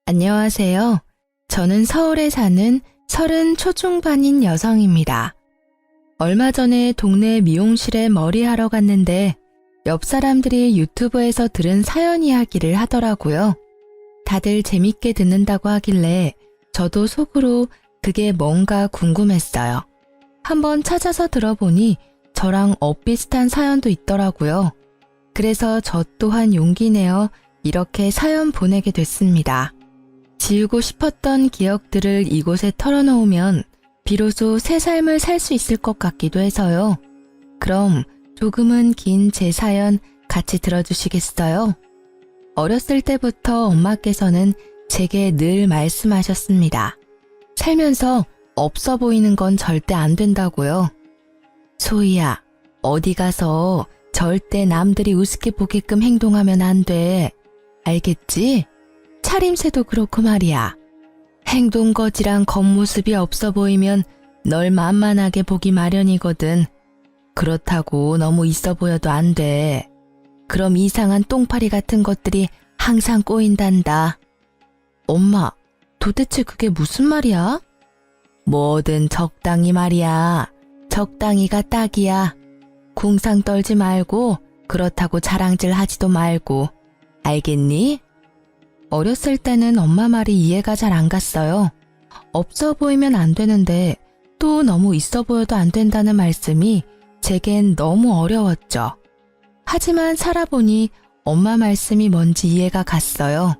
안녕하세요. 저는 서울에 사는 30 초중반인 여성입니다. 얼마 전에 동네 미용실에 머리하러 갔는데 옆 사람들이 유튜브에서 들은 사연 이야기를 하더라고요. 다들 재밌게 듣는다고 하길래 저도 속으로 그게 뭔가 궁금했어요. 한번 찾아서 들어보니 저랑 엇비슷한 사연도 있더라고요. 그래서 저 또한 용기 내어 이렇게 사연 보내게 됐습니다. 지우고 싶었던 기억들을 이곳에 털어놓으면 비로소 새 삶을 살 수 있을 것 같기도 해서요. 그럼 조금은 긴 제 사연 같이 들어주시겠어요? 어렸을 때부터 엄마께서는 제게 늘 말씀하셨습니다. 살면서 없어 보이는 건 절대 안 된다고요. 소희야, 어디 가서 절대 남들이 우습게 보게끔 행동하면 안 돼. 알겠지? 차림새도 그렇고 말이야. 행동거지랑 겉모습이 없어 보이면 널 만만하게 보기 마련이거든. 그렇다고 너무 있어 보여도 안 돼. 그럼 이상한 똥파리 같은 것들이 항상 꼬인단다. 엄마, 도대체 그게 무슨 말이야? 뭐든 적당히 말이야. 적당히가 딱이야. 궁상 떨지 말고 그렇다고 자랑질 하지도 말고. 알겠니? 어렸을 때는 엄마 말이 이해가 잘 안 갔어요. 없어 보이면 안 되는데 또 너무 있어 보여도 안 된다는 말씀이 제겐 너무 어려웠죠. 하지만 살아보니 엄마 말씀이 뭔지 이해가 갔어요.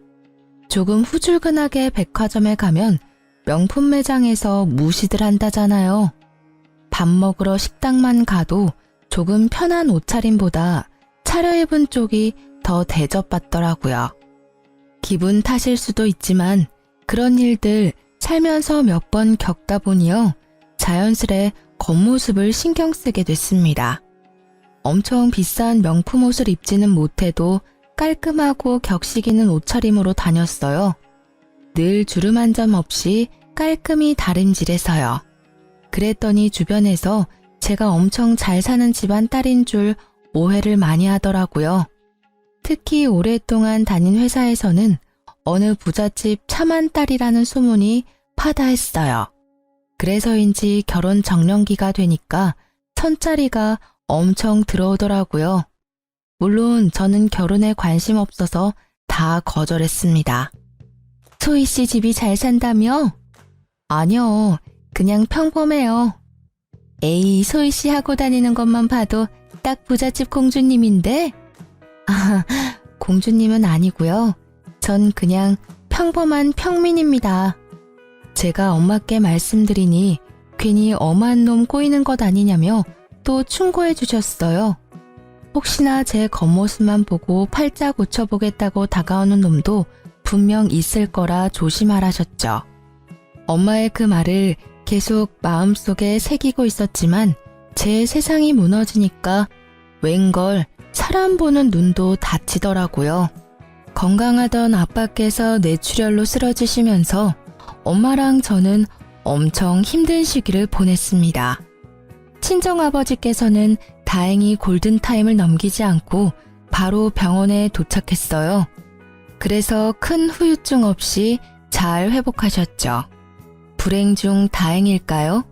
조금 후줄근하게 백화점에 가면 명품 매장에서 무시들 한다잖아요. 밥 먹으러 식당만 가도 조금 편한 옷차림보다 차려입은 쪽이 더 대접받더라고요. 기분 탓일 수도 있지만 그런 일들 살면서 몇 번 겪다 보니요. 자연스레 겉모습을 신경 쓰게 됐습니다. 엄청 비싼 명품 옷을 입지는 못해도 깔끔하고 격식 있는 옷차림으로 다녔어요. 늘 주름 한 점 없이 깔끔히 다림질해서요. 그랬더니 주변에서 제가 엄청 잘 사는 집안 딸인 줄 오해를 많이 하더라고요. 특히 오랫동안 다닌 회사에서는 어느 부잣집 차만 딸이라는 소문이 파다했어요. 그래서인지 결혼 정년기가 되니까 천짜리가 엄청 들어오더라고요. 물론 저는 결혼에 관심 없어서 다 거절했습니다. 소희 씨 집이 잘 산다며? 아니요, 그냥 평범해요. 에이, 소희 씨 하고 다니는 것만 봐도 딱 부잣집 공주님인데? 아, 공주님은 아니고요. 전 그냥 평범한 평민입니다. 제가 엄마께 말씀드리니 괜히 엄한 놈 꼬이는 것 아니냐며 또 충고해 주셨어요. 혹시나 제 겉모습만 보고 팔자 고쳐보겠다고 다가오는 놈도 분명 있을 거라 조심하라셨죠. 엄마의 그 말을 계속 마음속에 새기고 있었지만 제 세상이 무너지니까 웬걸 사람 보는 눈도 다치더라고요. 건강하던 아빠께서 뇌출혈로 쓰러지시면서 엄마랑 저는 엄청 힘든 시기를 보냈습니다. 친정아버지께서는 다행히 골든타임을 넘기지 않고 바로 병원에 도착했어요. 그래서 큰 후유증 없이 잘 회복하셨죠. 불행 중 다행일까요?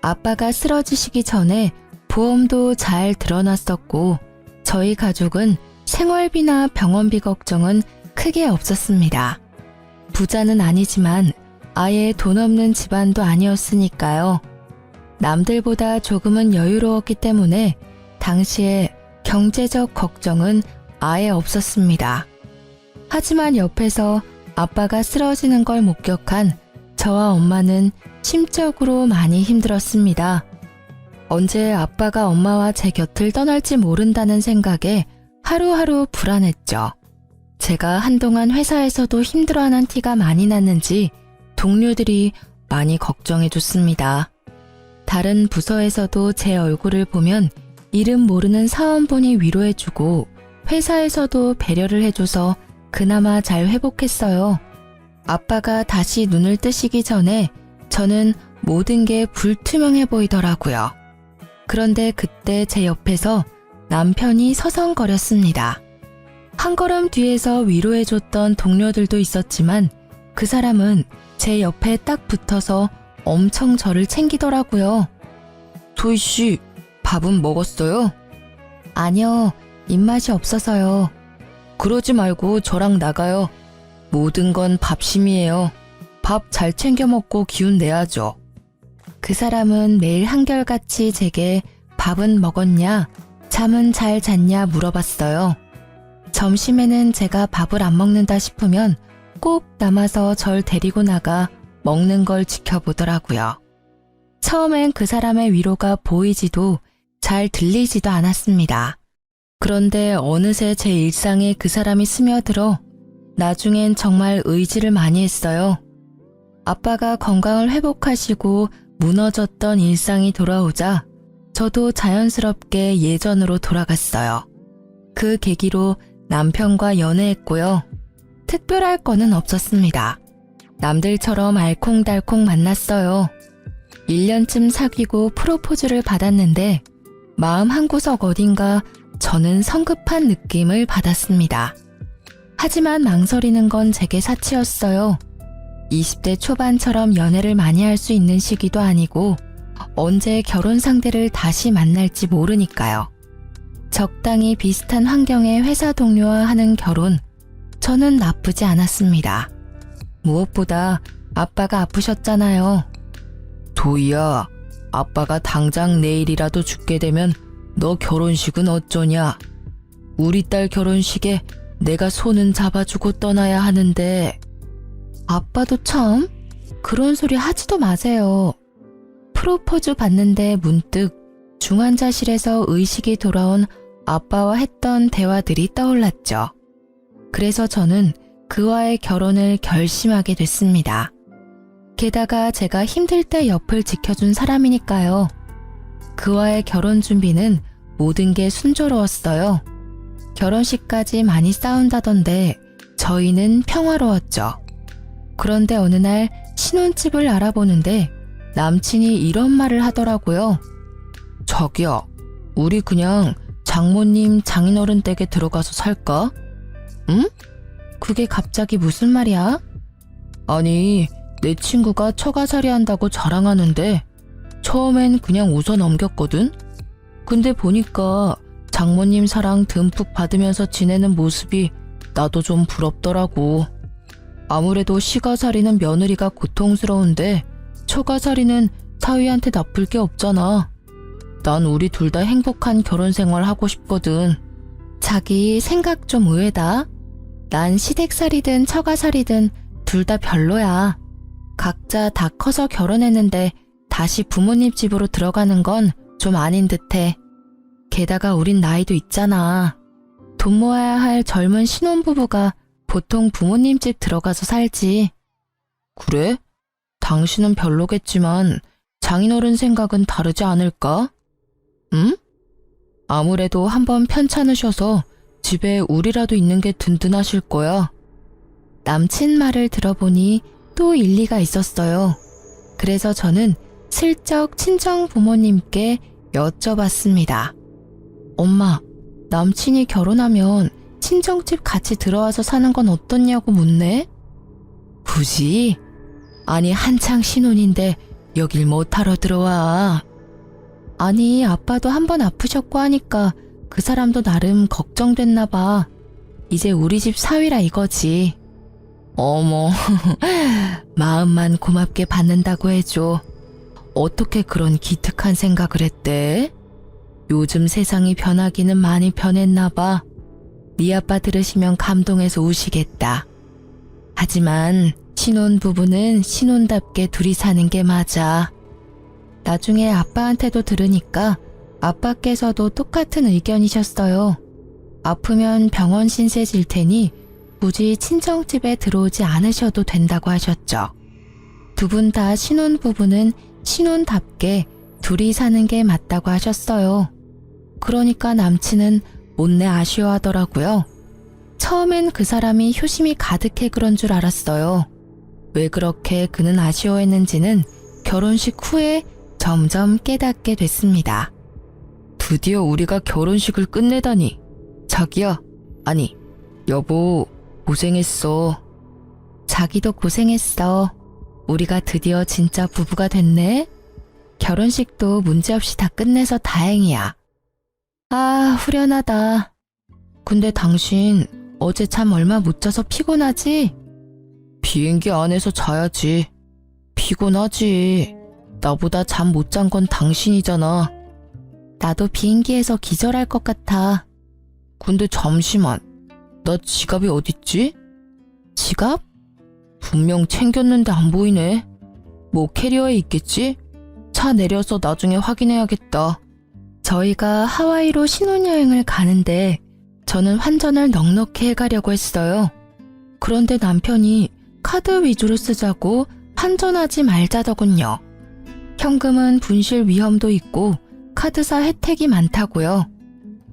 아빠가 쓰러지시기 전에 보험도 잘 드러났었고 저희 가족은 생활비나 병원비 걱정은 크게 없었습니다. 부자는 아니지만 아예 돈 없는 집안도 아니었으니까요. 남들보다 조금은 여유로웠기 때문에 당시에 경제적 걱정은 아예 없었습니다. 하지만 옆에서 아빠가 쓰러지는 걸 목격한 저와 엄마는 심적으로 많이 힘들었습니다. 언제 아빠가 엄마와 제 곁을 떠날지 모른다는 생각에 하루하루 불안했죠. 제가 한동안 회사에서도 힘들어하는 티가 많이 났는지 동료들이 많이 걱정해줬습니다. 다른 부서에서도 제 얼굴을 보면 이름 모르는 사원분이 위로해주고 회사에서도 배려를 해줘서 그나마 잘 회복했어요. 아빠가 다시 눈을 뜨시기 전에 저는 모든 게 불투명해 보이더라고요. 그런데 그때 제 옆에서 남편이 서성거렸습니다. 한 걸음 뒤에서 위로해줬던 동료들도 있었지만 그 사람은 제 옆에 딱 붙어서 엄청 저를 챙기더라고요. 소희 씨, 밥은 먹었어요? 아니요, 입맛이 없어서요. 그러지 말고 저랑 나가요. 모든 건 밥심이에요. 밥 잘 챙겨 먹고 기운 내야죠. 그 사람은 매일 한결같이 제게 밥은 먹었냐, 잠은 잘 잤냐 물어봤어요. 점심에는 제가 밥을 안 먹는다 싶으면 꼭 남아서 절 데리고 나가 먹는 걸 지켜보더라고요. 처음엔 그 사람의 위로가 보이지도 잘 들리지도 않았습니다. 그런데 어느새 제 일상에 그 사람이 스며들어 나중엔 정말 의지를 많이 했어요. 아빠가 건강을 회복하시고 무너졌던 일상이 돌아오자 저도 자연스럽게 예전으로 돌아갔어요. 그 계기로 남편과 연애했고요. 특별할 거는 없었습니다. 남들처럼 알콩달콩 만났어요. 1년쯤 사귀고 프로포즈를 받았는데 마음 한구석 어딘가 저는 성급한 느낌을 받았습니다. 하지만 망설이는 건 제게 사치였어요. 20대 초반처럼 연애를 많이 할 수 있는 시기도 아니고 언제 결혼 상대를 다시 만날지 모르니까요. 적당히 비슷한 환경의 회사 동료와 하는 결혼, 저는 나쁘지 않았습니다. 무엇보다 아빠가 아프셨잖아요. 도희야, 아빠가 당장 내일이라도 죽게 되면 너 결혼식은 어쩌냐? 우리 딸 결혼식에 내가 손은 잡아주고 떠나야 하는데. 아빠도 참 그런 소리 하지도 마세요. 프로포즈 받는데 문득 중환자실에서 의식이 돌아온 아빠와 했던 대화들이 떠올랐죠. 그래서 저는 그와의 결혼을 결심하게 됐습니다. 게다가 제가 힘들 때 옆을 지켜준 사람이니까요. 그와의 결혼 준비는 모든 게 순조로웠어요. 결혼식까지 많이 싸운다던데 저희는 평화로웠죠. 그런데 어느 날 신혼집을 알아보는데 남친이 이런 말을 하더라고요. 자기야, 우리 그냥 장모님 장인어른 댁에 들어가서 살까? 응? 그게 갑자기 무슨 말이야? 아니, 내 친구가 처가살이 한다고 자랑하는데 처음엔 그냥 웃어 넘겼거든? 근데 보니까 장모님 사랑 듬뿍 받으면서 지내는 모습이 나도 좀 부럽더라고. 아무래도 시가살이는 며느리가 고통스러운데 처가살이는 사위한테 나쁠 게 없잖아. 난 우리 둘 다 행복한 결혼 생활 하고 싶거든. 자기 생각 좀 의외다. 난 시댁살이든 처가살이든 둘 다 별로야. 각자 다 커서 결혼했는데 다시 부모님 집으로 들어가는 건 좀 아닌 듯해. 게다가 우린 나이도 있잖아. 돈 모아야 할 젊은 신혼부부가 보통 부모님 집 들어가서 살지. 그래? 당신은 별로겠지만 장인어른 생각은 다르지 않을까? 응? 아무래도 한번 편찮으셔서 집에 우리라도 있는 게 든든하실 거야. 남친 말을 들어보니 또 일리가 있었어요. 그래서 저는 슬쩍 친정 부모님께 여쭤봤습니다. 엄마, 남친이 결혼하면 친정집 같이 들어와서 사는 건 어떻냐고 묻네? 굳이? 아니, 한창 신혼인데 여길 못하러 들어와. 아니, 아빠도 한번 아프셨고 하니까 그 사람도 나름 걱정됐나 봐. 이제 우리 집 사위라 이거지. 어머, 마음만 고맙게 받는다고 해줘. 어떻게 그런 기특한 생각을 했대? 요즘 세상이 변하기는 많이 변했나 봐. 네 아빠 들으시면 감동해서 우시겠다. 하지만 신혼부부는 신혼답게 둘이 사는 게 맞아. 나중에 아빠한테도 들으니까 아빠께서도 똑같은 의견이셨어요. 아프면 병원 신세 질 테니 굳이 친정집에 들어오지 않으셔도 된다고 하셨죠. 두 분 다 신혼부부는 신혼답게 둘이 사는 게 맞다고 하셨어요. 그러니까 남친은 못내 아쉬워하더라고요. 처음엔 그 사람이 효심이 가득해 그런 줄 알았어요. 왜 그렇게 그는 아쉬워했는지는 결혼식 후에 점점 깨닫게 됐습니다. 드디어 우리가 결혼식을 끝내다니. 자기야, 아니, 여보, 고생했어. 자기도 고생했어. 우리가 드디어 진짜 부부가 됐네. 결혼식도 문제없이 다 끝내서 다행이야. 아, 후련하다. 근데 당신 어제 잠 얼마 못 자서 피곤하지? 비행기 안에서 자야지. 피곤하지. 나보다 잠 못 잔 건 당신이잖아. 나도 비행기에서 기절할 것 같아. 근데 잠시만. 나 지갑이 어딨지? 지갑? 분명 챙겼는데 안 보이네. 뭐 캐리어에 있겠지? 차 내려서 나중에 확인해야겠다. 저희가 하와이로 신혼여행을 가는데 저는 환전을 넉넉히 해가려고 했어요. 그런데 남편이 카드 위주로 쓰자고 환전하지 말자더군요. 현금은 분실 위험도 있고 카드사 혜택이 많다고요.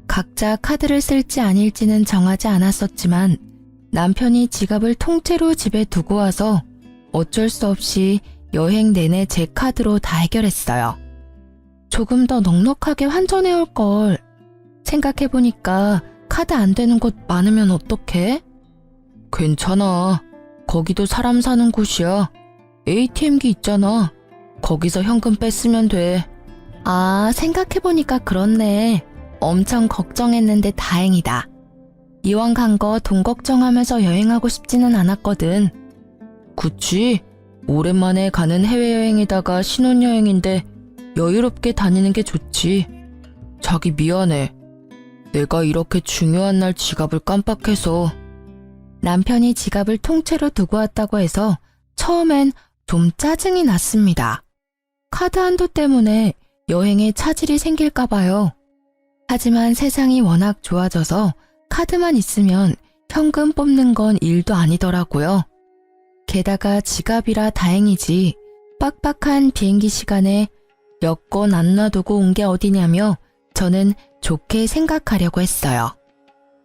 각자 카드를 쓸지 아닐지는 정하지 않았었지만 남편이 지갑을 통째로 집에 두고 와서 어쩔 수 없이 여행 내내 제 카드로 다 해결했어요. 조금 더 넉넉하게 환전해올 걸. 생각해보니까 카드 안 되는 곳 많으면 어떡해? 괜찮아. 거기도 사람 사는 곳이야. ATM기 있잖아. 거기서 현금 뺐으면 돼. 아, 생각해보니까 그렇네. 엄청 걱정했는데 다행이다. 이왕 간 거 돈 걱정하면서 여행하고 싶지는 않았거든. 그치? 오랜만에 가는 해외여행에다가 신혼여행인데 여유롭게 다니는 게 좋지. 자기 미안해. 내가 이렇게 중요한 날 지갑을 깜빡해서. 남편이 지갑을 통째로 두고 왔다고 해서 처음엔 좀 짜증이 났습니다. 카드 한도 때문에 여행에 차질이 생길까 봐요. 하지만 세상이 워낙 좋아져서 카드만 있으면 현금 뽑는 건 일도 아니더라고요. 게다가 지갑이라 다행이지 빡빡한 비행기 시간에 여권 안 놔두고 온 게 어디냐며 저는 좋게 생각하려고 했어요.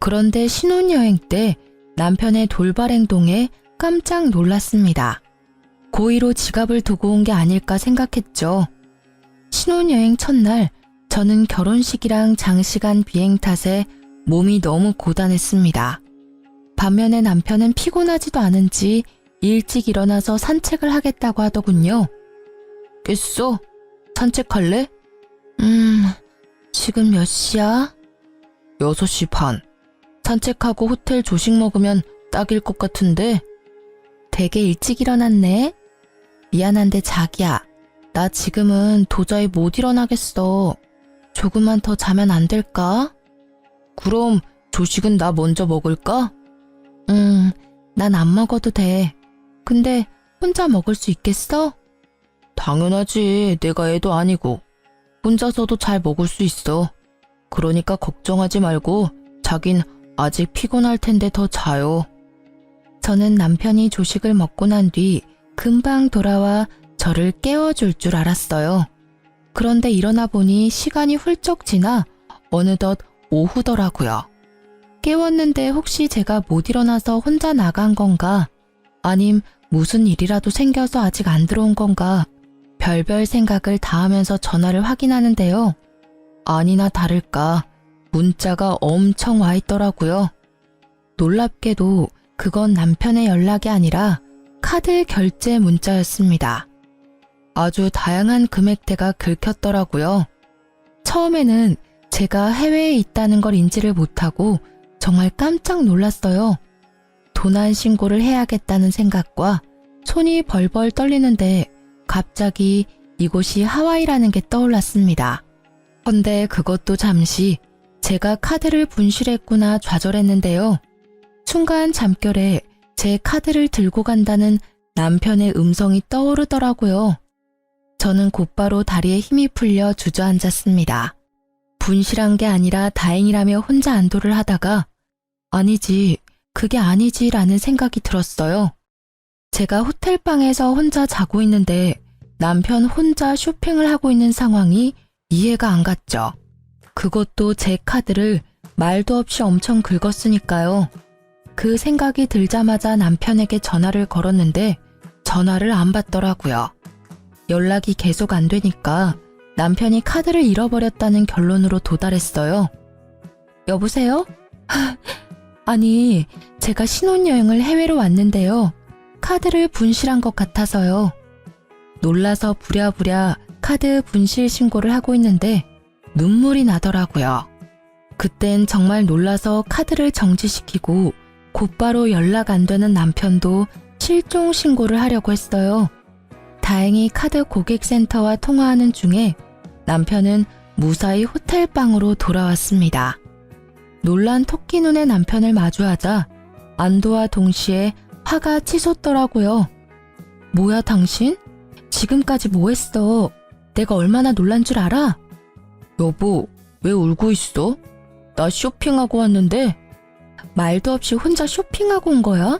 그런데 신혼여행 때 남편의 돌발 행동에 깜짝 놀랐습니다. 고의로 지갑을 두고 온 게 아닐까 생각했죠. 신혼여행 첫날 저는 결혼식이랑 장시간 비행 탓에 몸이 너무 고단했습니다. 반면에 남편은 피곤하지도 않은지 일찍 일어나서 산책을 하겠다고 하더군요. 깼어? 산책할래? 지금 몇 시야? 6시 반. 산책하고 호텔 조식 먹으면 딱일 것 같은데. 되게 일찍 일어났네. 미안한데 자기야, 나 지금은 도저히 못 일어나겠어. 조금만 더 자면 안 될까? 그럼 조식은 나 먼저 먹을까? 난 안 먹어도 돼. 근데 혼자 먹을 수 있겠어? 당연하지. 내가 애도 아니고. 혼자서도 잘 먹을 수 있어. 그러니까 걱정하지 말고 자긴 아직 피곤할 텐데 더 자요. 저는 남편이 조식을 먹고 난 뒤 금방 돌아와 저를 깨워줄 줄 알았어요. 그런데 일어나 보니 시간이 훌쩍 지나 어느덧 오후더라고요. 깨웠는데 혹시 제가 못 일어나서 혼자 나간 건가? 아님 무슨 일이라도 생겨서 아직 안 들어온 건가? 별별 생각을 다 하면서 전화를 확인하는데요. 아니나 다를까 문자가 엄청 와 있더라고요. 놀랍게도 그건 남편의 연락이 아니라 카드 결제 문자였습니다. 아주 다양한 금액대가 긁혔더라고요. 처음에는 제가 해외에 있다는 걸 인지를 못하고 정말 깜짝 놀랐어요. 도난 신고를 해야겠다는 생각과 손이 벌벌 떨리는데 갑자기 이곳이 하와이라는 게 떠올랐습니다. 헌데 그것도 잠시 제가 카드를 분실했구나 좌절했는데요. 순간 잠결에 제 카드를 들고 간다는 남편의 음성이 떠오르더라고요. 저는 곧바로 다리에 힘이 풀려 주저앉았습니다. 분실한 게 아니라 다행이라며 혼자 안도를 하다가 아니지, 그게 아니지라는 생각이 들었어요. 제가 호텔방에서 혼자 자고 있는데 남편 혼자 쇼핑을 하고 있는 상황이 이해가 안 갔죠. 그것도 제 카드를 말도 없이 엄청 긁었으니까요. 그 생각이 들자마자 남편에게 전화를 걸었는데 전화를 안 받더라고요. 연락이 계속 안 되니까 남편이 카드를 잃어버렸다는 결론으로 도달했어요. 여보세요? 아니, 제가 신혼여행을 해외로 왔는데요. 카드를 분실한 것 같아서요. 놀라서 부랴부랴 카드 분실 신고를 하고 있는데 눈물이 나더라고요. 그땐 정말 놀라서 카드를 정지시키고 곧바로 연락 안 되는 남편도 실종 신고를 하려고 했어요. 다행히 카드 고객센터와 통화하는 중에 남편은 무사히 호텔방으로 돌아왔습니다. 놀란 토끼 눈의 남편을 마주하자 안도와 동시에 화가 치솟더라고요. 뭐야 당신? 지금까지 뭐 했어? 내가 얼마나 놀란 줄 알아? 여보, 왜 울고 있어? 나 쇼핑하고 왔는데. 말도 없이 혼자 쇼핑하고 온 거야?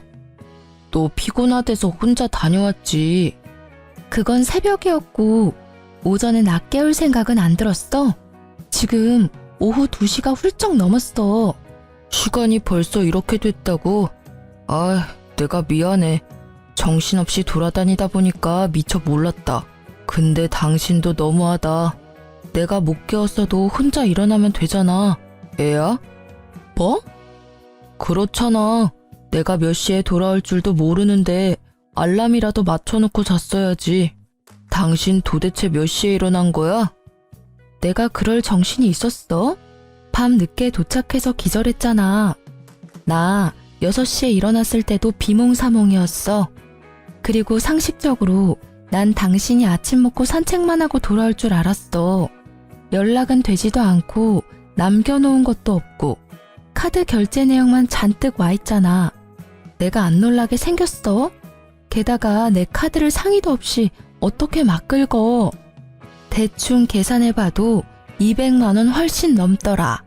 너 피곤하대서 혼자 다녀왔지. 그건 새벽이었고 오전에 나 깨울 생각은 안 들었어. 지금 오후 2시가 훌쩍 넘었어. 시간이 벌써 이렇게 됐다고? 아, 내가 미안해. 정신없이 돌아다니다 보니까 미처 몰랐다. 근데 당신도 너무하다. 내가 못 깨웠어도 혼자 일어나면 되잖아. 애야? 뭐? 그렇잖아. 내가 몇 시에 돌아올 줄도 모르는데 알람이라도 맞춰놓고 잤어야지. 당신 도대체 몇 시에 일어난 거야? 내가 그럴 정신이 있었어? 밤 늦게 도착해서 기절했잖아. 나 6시에 일어났을 때도 비몽사몽이었어. 그리고 상식적으로 난 당신이 아침 먹고 산책만 하고 돌아올 줄 알았어. 연락은 되지도 않고 남겨놓은 것도 없고 카드 결제 내용만 잔뜩 와 있잖아. 내가 안 놀라게 생겼어? 게다가 내 카드를 상의도 없이 어떻게 막 긁어. 대충 계산해봐도 200만 원 훨씬 넘더라.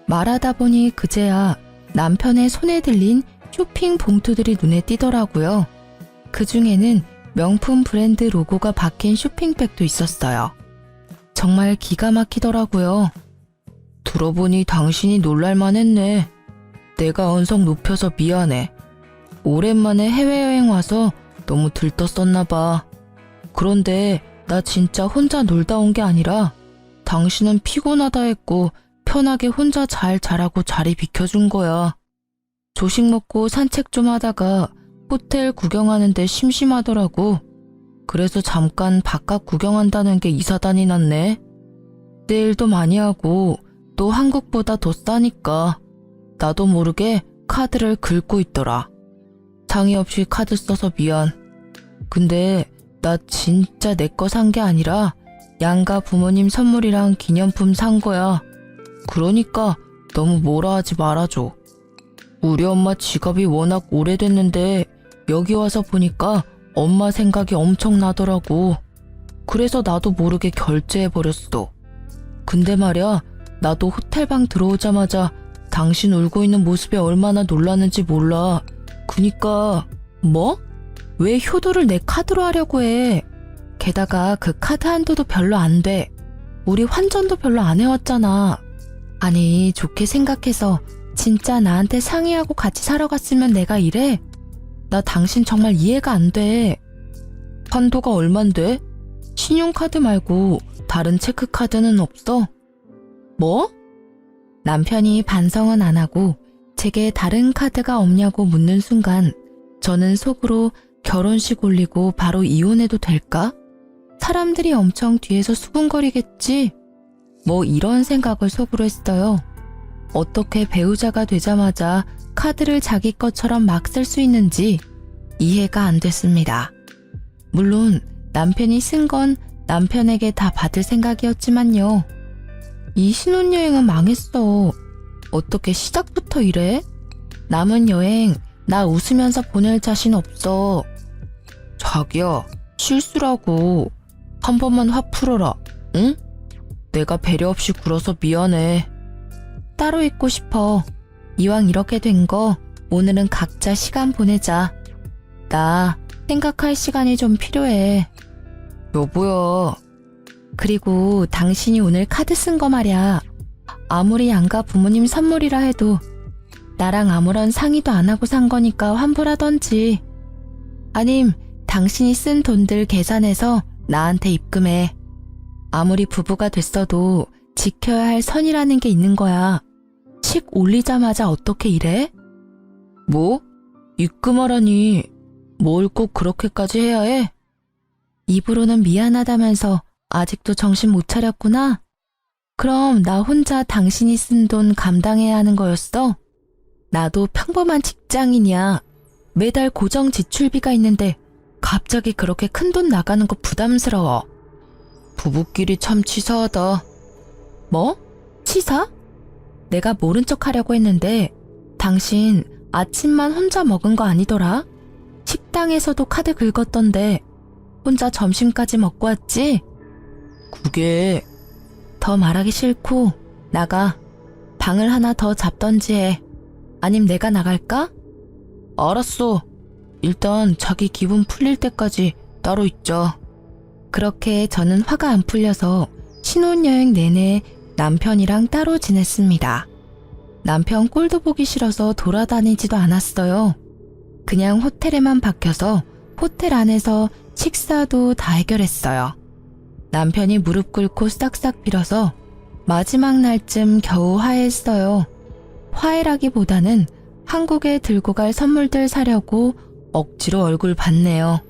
말하다 보니 그제야 남편의 손에 들린 쇼핑 봉투들이 눈에 띄더라고요. 그 중에는 명품 브랜드 로고가 박힌 쇼핑백도 있었어요. 정말 기가 막히더라고요. 들어보니 당신이 놀랄만 했네. 내가 언성 높여서 미안해. 오랜만에 해외여행 와서 너무 들떴었나 봐. 그런데 나 진짜 혼자 놀다 온 게 아니라 당신은 피곤하다 했고 편하게 혼자 잘 자라고 자리 비켜준 거야. 조식 먹고 산책 좀 하다가 호텔 구경하는데 심심하더라고. 그래서 잠깐 바깥 구경한다는 게 이사단이 났네. 내일도 많이 하고 또 한국보다 더 싸니까 나도 모르게 카드를 긁고 있더라. 상의 없이 카드 써서 미안. 근데 나 진짜 내 거 산 게 아니라 양가 부모님 선물이랑 기념품 산 거야. 그러니까 너무 뭐라 하지 말아줘. 우리 엄마 지갑이 워낙 오래됐는데 여기 와서 보니까 엄마 생각이 엄청 나더라고. 그래서 나도 모르게 결제해버렸어. 근데 말야, 나도 호텔방 들어오자마자 당신 울고 있는 모습에 얼마나 놀랐는지 몰라. 그니까 뭐? 왜 효도를 내 카드로 하려고 해? 게다가 그 카드 한도도 별로 안 돼. 우리 환전도 별로 안 해왔잖아. 아니, 좋게 생각해서 진짜 나한테 상의하고 같이 사러 갔으면 내가 이래? 나 당신 정말 이해가 안 돼. 한도가 얼만데? 신용카드 말고 다른 체크카드는 없어? 뭐? 남편이 반성은 안 하고 제게 다른 카드가 없냐고 묻는 순간 저는 속으로 결혼식 올리고 바로 이혼해도 될까? 사람들이 엄청 뒤에서 수군거리겠지? 뭐 이런 생각을 속으로 했어요. 어떻게 배우자가 되자마자 카드를 자기 것처럼 막 쓸 수 있는지 이해가 안 됐습니다. 물론 남편이 쓴 건 남편에게 다 받을 생각이었지만요. 이 신혼여행은 망했어. 어떻게 시작부터 이래? 남은 여행 나 웃으면서 보낼 자신 없어. 자기야, 실수라고. 한 번만 화 풀어라, 응? 내가 배려 없이 굴어서 미안해. 따로 있고 싶어. 이왕 이렇게 된 거 오늘은 각자 시간 보내자. 나 생각할 시간이 좀 필요해. 여보야. 그리고 당신이 오늘 카드 쓴 거 말야. 아무리 양가 부모님 선물이라 해도 나랑 아무런 상의도 안 하고 산 거니까 환불하던지. 아님 당신이 쓴 돈들 계산해서 나한테 입금해. 아무리 부부가 됐어도 지켜야 할 선이라는 게 있는 거야. 식 올리자마자 어떻게 이래? 뭐? 입금하라니. 뭘 꼭 그렇게까지 해야 해? 입으로는 미안하다면서 아직도 정신 못 차렸구나? 그럼 나 혼자 당신이 쓴 돈 감당해야 하는 거였어? 나도 평범한 직장인이야. 매달 고정 지출비가 있는데 갑자기 그렇게 큰 돈 나가는 거 부담스러워. 부부끼리 참 치사하다. 뭐? 치사? 내가 모른 척 하려고 했는데 당신 아침만 혼자 먹은 거 아니더라? 식당에서도 카드 긁었던데 혼자 점심까지 먹고 왔지? 그게... 더 말하기 싫고 나가. 방을 하나 더 잡던지 해. 아님 내가 나갈까? 알았어. 일단 자기 기분 풀릴 때까지 따로 있자. 그렇게 저는 화가 안 풀려서 신혼여행 내내 남편이랑 따로 지냈습니다. 남편 꼴도 보기 싫어서 돌아다니지도 않았어요. 그냥 호텔에만 박혀서 호텔 안에서 식사도 다 해결했어요. 남편이 무릎 꿇고 싹싹 빌어서 마지막 날쯤 겨우 화해했어요. 화해라기보다는 한국에 들고 갈 선물들 사려고 억지로 얼굴 봤네요.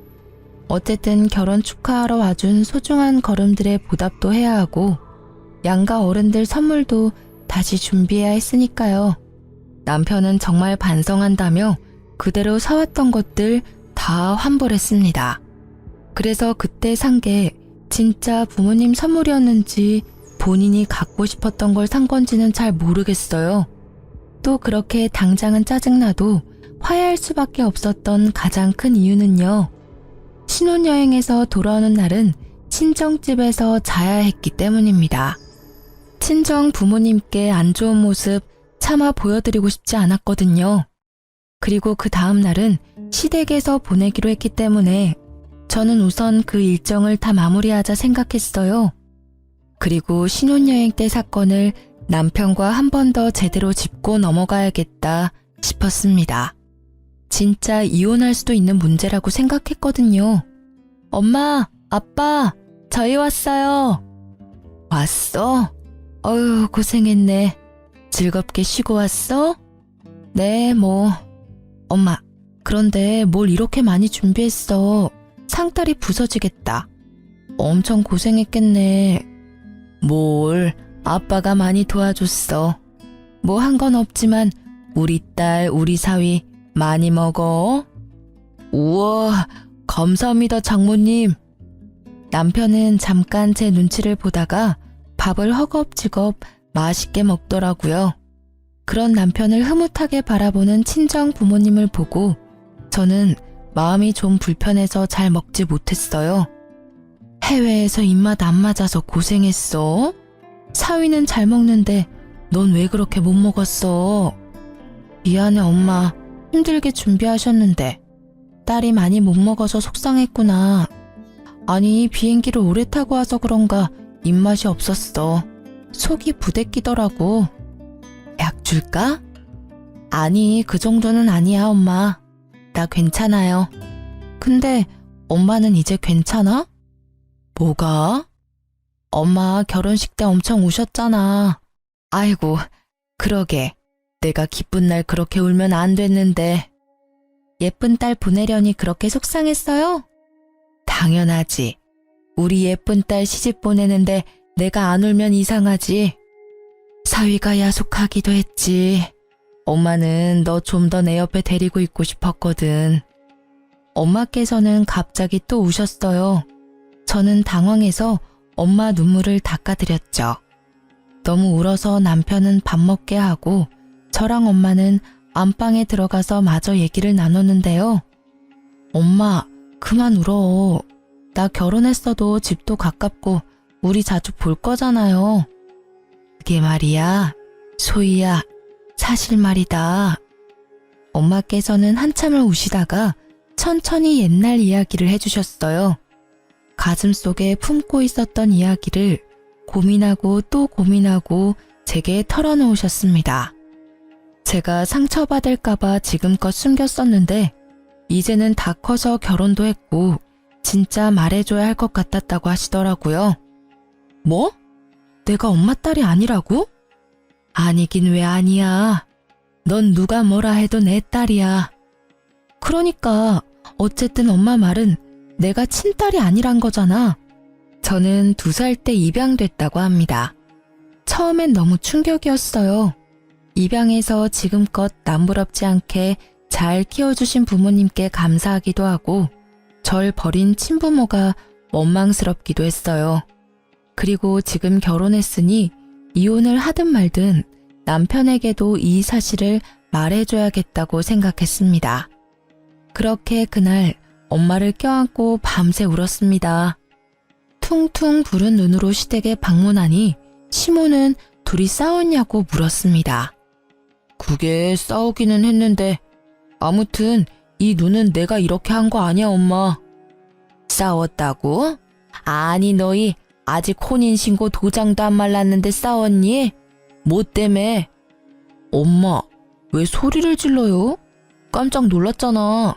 어쨌든 결혼 축하하러 와준 소중한 걸음들의 보답도 해야 하고 양가 어른들 선물도 다시 준비해야 했으니까요. 남편은 정말 반성한다며 그대로 사왔던 것들 다 환불했습니다. 그래서 그때 산 게 진짜 부모님 선물이었는지 본인이 갖고 싶었던 걸 산 건지는 잘 모르겠어요. 또 그렇게 당장은 짜증나도 화해할 수밖에 없었던 가장 큰 이유는요. 신혼여행에서 돌아오는 날은 친정집에서 자야 했기 때문입니다. 친정 부모님께 안 좋은 모습 차마 보여드리고 싶지 않았거든요. 그리고 그 다음 날은 시댁에서 보내기로 했기 때문에 저는 우선 그 일정을 다 마무리하자 생각했어요. 그리고 신혼여행 때 사건을 남편과 한 번 더 제대로 짚고 넘어가야겠다 싶었습니다. 진짜 이혼할 수도 있는 문제라고 생각했거든요. 엄마, 아빠, 저희 왔어요. 왔어? 어휴, 고생했네. 즐겁게 쉬고 왔어? 네, 뭐. 엄마, 그런데 뭘 이렇게 많이 준비했어. 상다리 부서지겠다. 엄청 고생했겠네. 뭘, 아빠가 많이 도와줬어. 뭐 한 건 없지만 우리 딸, 우리 사위 많이 먹어. 우와, 감사합니다, 장모님. 남편은 잠깐 제 눈치를 보다가 밥을 허겁지겁 맛있게 먹더라고요. 그런 남편을 흐뭇하게 바라보는 친정 부모님을 보고 저는 마음이 좀 불편해서 잘 먹지 못했어요. 해외에서 입맛 안 맞아서 고생했어? 사위는 잘 먹는데 넌 왜 그렇게 못 먹었어? 미안해 엄마. 힘들게 준비하셨는데 딸이 많이 못 먹어서 속상했구나. 아니 비행기를 오래 타고 와서 그런가 입맛이 없었어. 속이 부대끼더라고. 약 줄까? 아니 그 정도는 아니야 엄마. 나 괜찮아요. 근데 엄마는 이제 괜찮아? 뭐가? 엄마 결혼식 때 엄청 우셨잖아. 아이고, 그러게. 내가 기쁜 날 그렇게 울면 안 됐는데. 예쁜 딸 보내려니 그렇게 속상했어요? 당연하지. 우리 예쁜 딸 시집 보내는데 내가 안 울면 이상하지. 사위가 야속하기도 했지. 엄마는 너 좀 더 내 옆에 데리고 있고 싶었거든. 엄마께서는 갑자기 또 우셨어요. 저는 당황해서 엄마 눈물을 닦아드렸죠. 너무 울어서 남편은 밥 먹게 하고 저랑 엄마는 안방에 들어가서 마저 얘기를 나눴는데요. 엄마, 그만 울어. 나 결혼했어도 집도 가깝고 우리 자주 볼 거잖아요. 그게 말이야, 소희야, 사실 말이다. 엄마께서는 한참을 우시다가 천천히 옛날 이야기를 해주셨어요. 가슴속에 품고 있었던 이야기를 고민하고 또 고민하고 제게 털어놓으셨습니다. 제가 상처받을까봐 지금껏 숨겼었는데 이제는 다 커서 결혼도 했고 진짜 말해줘야 할 것 같았다고 하시더라고요. 뭐? 내가 엄마 딸이 아니라고? 아니긴 왜 아니야. 넌 누가 뭐라 해도 내 딸이야. 그러니까 어쨌든 엄마 말은 내가 친딸이 아니란 거잖아. 저는 2살 때 입양됐다고 합니다. 처음엔 너무 충격이었어요. 입양해서 지금껏 남부럽지 않게 잘 키워주신 부모님께 감사하기도 하고 절 버린 친부모가 원망스럽기도 했어요. 그리고 지금 결혼했으니 이혼을 하든 말든 남편에게도 이 사실을 말해줘야겠다고 생각했습니다. 그렇게 그날 엄마를 껴안고 밤새 울었습니다. 퉁퉁 부른 눈으로 시댁에 방문하니 시모는 둘이 싸웠냐고 물었습니다. 그게 싸우기는 했는데 아무튼 이 눈은 내가 이렇게 한 거 아니야 엄마. 싸웠다고? 아니 너희 아직 혼인신고 도장도 안 말랐는데 싸웠니? 뭐 때문에? 엄마 왜 소리를 질러요? 깜짝 놀랐잖아.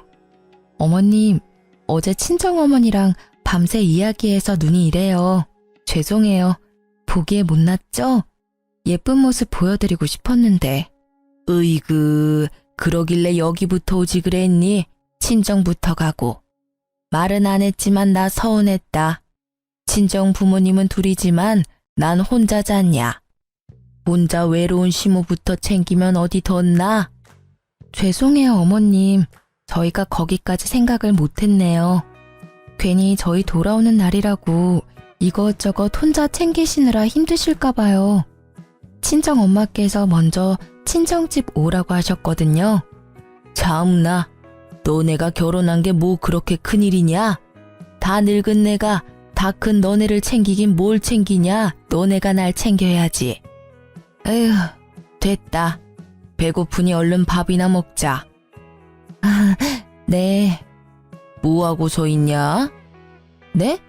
어머님 어제 친정어머니랑 밤새 이야기해서 눈이 이래요. 죄송해요. 보기에 못났죠? 예쁜 모습 보여드리고 싶었는데. 으이그 그러길래 여기부터 오지 그랬니? 친정부터 가고. 말은 안 했지만 나 서운했다. 친정 부모님은 둘이지만 난 혼자 잤냐. 혼자 외로운 시모부터 챙기면 어디 덧나? 죄송해요 어머님. 저희가 거기까지 생각을 못했네요. 괜히 저희 돌아오는 날이라고 이것저것 혼자 챙기시느라 힘드실까 봐요. 친정 엄마께서 먼저 친정집 오라고 하셨거든요. 참나, 너네가 결혼한 게 뭐 그렇게 큰일이냐? 다 늙은 내가 다 큰 너네를 챙기긴 뭘 챙기냐? 너네가 날 챙겨야지. 에휴, 됐다. 배고프니 얼른 밥이나 먹자. 아, 네. 뭐하고 서 있냐? 네?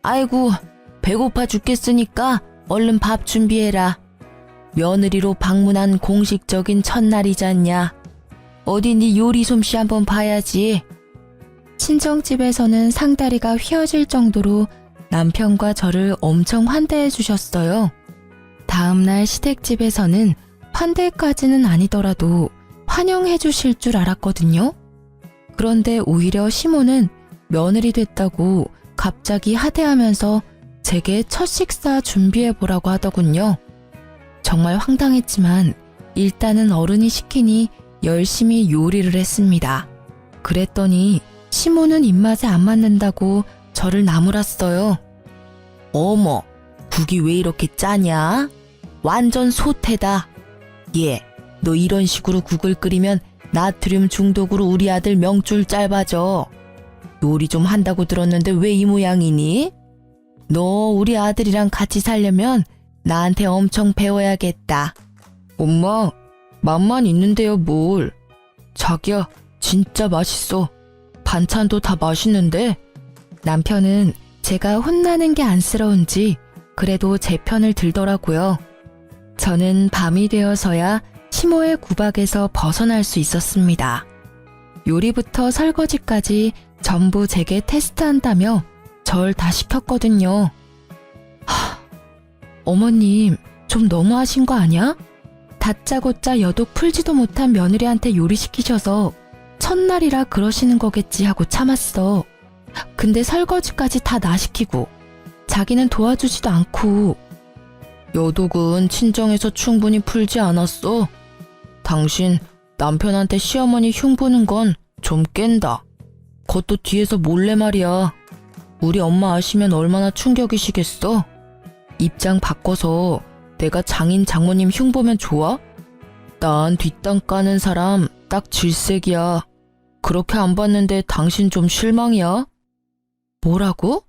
아이고, 배고파 죽겠으니까 얼른 밥 준비해라. 며느리로 방문한 공식적인 첫날이잖냐. 어디 네 요리 솜씨 한번 봐야지. 친정집에서는 상다리가 휘어질 정도로 남편과 저를 엄청 환대해 주셨어요. 다음날 시댁집에서는 환대까지는 아니더라도 환영해 주실 줄 알았거든요. 그런데 오히려 시모는 며느리 됐다고 갑자기 하대하면서 제게 첫 식사 준비해 보라고 하더군요. 정말 황당했지만 일단은 어른이 시키니 열심히 요리를 했습니다. 그랬더니 시모는 입맛에 안 맞는다고 저를 나무랐어요. 어머, 국이 왜 이렇게 짜냐? 완전 소태다. 얘, 너 이런 식으로 국을 끓이면 나트륨 중독으로 우리 아들 명줄 짧아져. 요리 좀 한다고 들었는데 왜 이 모양이니? 너 우리 아들이랑 같이 살려면 나한테 엄청 배워야겠다. 엄마, 맛만 있는데요 뭘. 자기야, 진짜 맛있어. 반찬도 다 맛있는데. 남편은 제가 혼나는 게 안쓰러운지 그래도 제 편을 들더라고요. 저는 밤이 되어서야 시모의 구박에서 벗어날 수 있었습니다. 요리부터 설거지까지 전부 제게 테스트한다며 절 다 시켰거든요. 어머님, 좀 너무하신 거 아니야? 다짜고짜 여독 풀지도 못한 며느리한테 요리시키셔서 첫날이라 그러시는 거겠지 하고 참았어. 근데 설거지까지 다 나 시키고 자기는 도와주지도 않고. 여독은 친정에서 충분히 풀지 않았어. 당신 남편한테 시어머니 흉보는 건 좀 깬다. 그것도 뒤에서 몰래 말이야. 우리 엄마 아시면 얼마나 충격이시겠어? 입장 바꿔서 내가 장인 장모님 흉보면 좋아? 난 뒷땅 까는 사람 딱 질색이야. 그렇게 안 봤는데 당신 좀 실망이야? 뭐라고?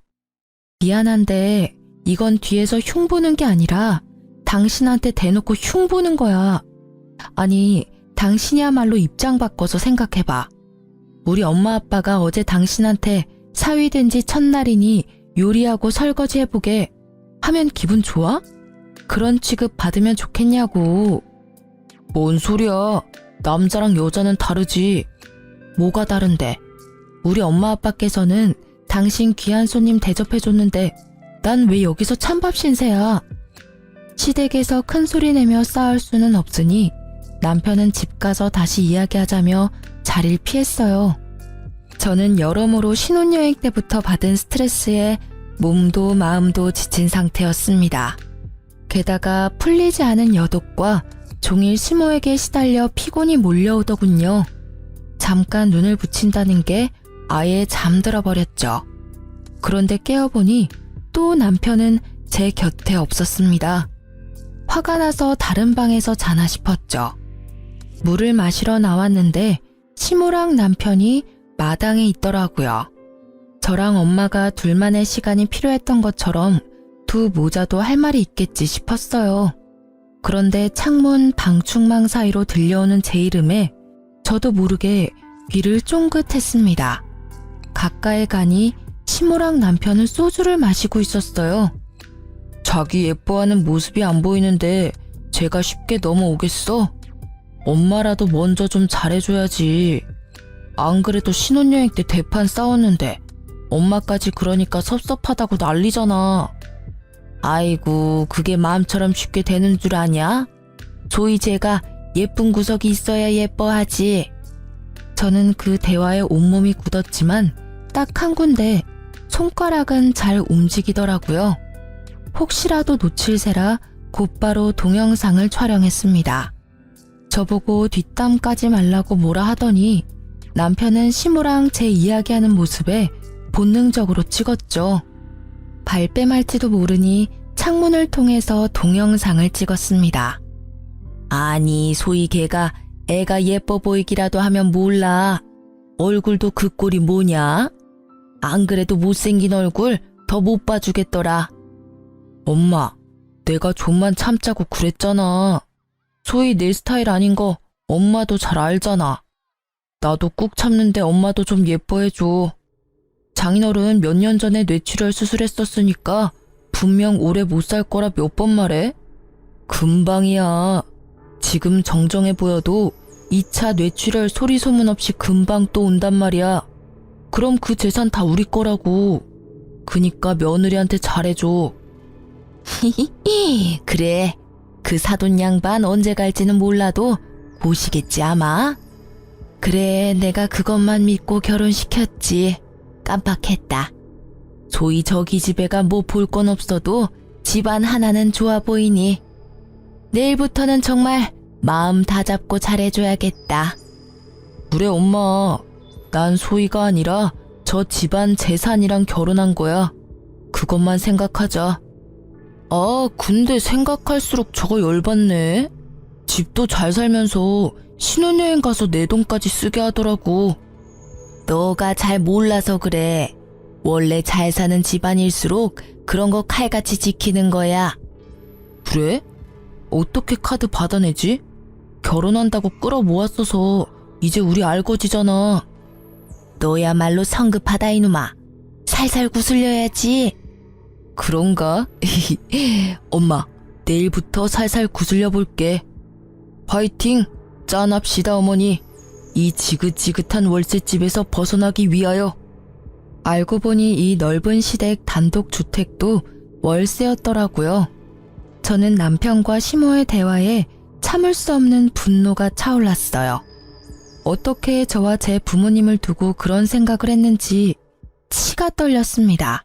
미안한데 이건 뒤에서 흉보는 게 아니라 당신한테 대놓고 흉보는 거야. 아니, 당신이야말로 입장 바꿔서 생각해봐. 우리 엄마 아빠가 어제 당신한테 사위된 지 첫날이니 요리하고 설거지 해보게 하면 기분 좋아? 그런 취급 받으면 좋겠냐고. 뭔 소리야. 남자랑 여자는 다르지. 뭐가 다른데? 우리 엄마 아빠께서는 당신 귀한 손님 대접해줬는데 난 왜 여기서 찬밥 신세야. 시댁에서 큰 소리 내며 싸울 수는 없으니 남편은 집 가서 다시 이야기하자며 자리를 피했어요. 저는 여러모로 신혼여행 때부터 받은 스트레스에 몸도 마음도 지친 상태였습니다. 게다가 풀리지 않은 여독과 종일 심호에게 시달려 피곤이 몰려오더군요. 잠깐 눈을 붙인다는 게 아예 잠들어 버렸죠. 그런데 깨어보니 또 남편은 제 곁에 없었습니다. 화가 나서 다른 방에서 자나 싶었죠. 물을 마시러 나왔는데 시모랑 남편이 마당에 있더라고요. 저랑 엄마가 둘만의 시간이 필요했던 것처럼 두 모자도 할 말이 있겠지 싶었어요. 그런데 창문 방충망 사이로 들려오는 제 이름에 저도 모르게 귀를 쫑긋했습니다. 가까이 가니 시모랑 남편은 소주를 마시고 있었어요. 자기 예뻐하는 모습이 안 보이는데 제가 쉽게 넘어오겠어? 엄마라도 먼저 좀 잘해줘야지. 안 그래도 신혼여행 때 대판 싸웠는데 엄마까지 그러니까 섭섭하다고 난리잖아. 아이고, 그게 마음처럼 쉽게 되는 줄 아냐? 조이 제가 예쁜 구석이 있어야 예뻐하지. 저는 그 대화에 온몸이 굳었지만 딱 한 군데 손가락은 잘 움직이더라고요. 혹시라도 놓칠세라 곧바로 동영상을 촬영했습니다. 저보고 뒷담 까지 말라고 뭐라 하더니 남편은 시모랑 제 이야기하는 모습에 본능적으로 찍었죠. 발뺌할지도 모르니 창문을 통해서 동영상을 찍었습니다. 아니, 소희 걔가 애가 예뻐 보이기라도 하면 몰라. 얼굴도 그 꼴이 뭐냐? 안 그래도 못생긴 얼굴 더 못 봐주겠더라. 엄마, 내가 좀만 참자고 그랬잖아. 소희 내 스타일 아닌 거 엄마도 잘 알잖아. 나도 꾹 참는데 엄마도 좀 예뻐해줘. 장인어른 몇 년 전에 뇌출혈 수술했었으니까 분명 오래 못 살 거라 몇 번 말해? 금방이야. 지금 정정해 보여도 2차 뇌출혈 소리 소문 없이 금방 또 온단 말이야. 그럼 그 재산 다 우리 거라고. 그니까 며느리한테 잘해줘. 그래. 그 사돈 양반 언제 갈지는 몰라도 오시겠지 아마. 그래, 내가 그것만 믿고 결혼시켰지. 깜빡했다. 소희 저기 집애가 뭐 볼 건 없어도 집안 하나는 좋아 보이니 내일부터는 정말 마음 다 잡고 잘해줘야겠다. 그래 엄마, 난 소희가 아니라 저 집안 재산이랑 결혼한 거야. 그것만 생각하자. 아, 근데 생각할수록 저거 열받네. 집도 잘 살면서 신혼여행 가서 내 돈까지 쓰게 하더라고. 너가 잘 몰라서 그래. 원래 잘 사는 집안일수록 그런 거 칼같이 지키는 거야. 그래? 어떻게 카드 받아내지? 결혼한다고 끌어모았어서 이제 우리 알거지잖아. 너야말로 성급하다 이놈아. 살살 구슬려야지. 그런가? 엄마, 내일부터 살살 구슬려 볼게. 화이팅! 짠합시다 어머니. 이 지긋지긋한 월세집에서 벗어나기 위하여. 알고 보니 이 넓은 시댁 단독 주택도 월세였더라고요. 저는 남편과 시모의 대화에 참을 수 없는 분노가 차올랐어요. 어떻게 저와 제 부모님을 두고 그런 생각을 했는지 치가 떨렸습니다.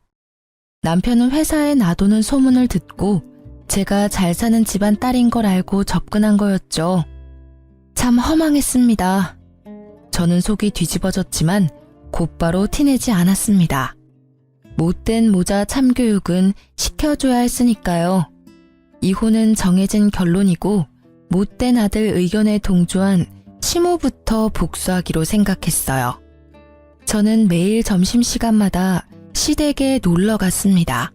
남편은 회사에 놔두는 소문을 듣고 제가 잘 사는 집안 딸인 걸 알고 접근한 거였죠. 참 허망했습니다. 저는 속이 뒤집어졌지만 곧바로 티내지 않았습니다. 못된 모자 참교육은 시켜줘야 했으니까요. 이혼은 정해진 결론이고 못된 아들 의견에 동조한 시모부터 복수하기로 생각했어요. 저는 매일 점심시간마다 시댁에 놀러 갔습니다.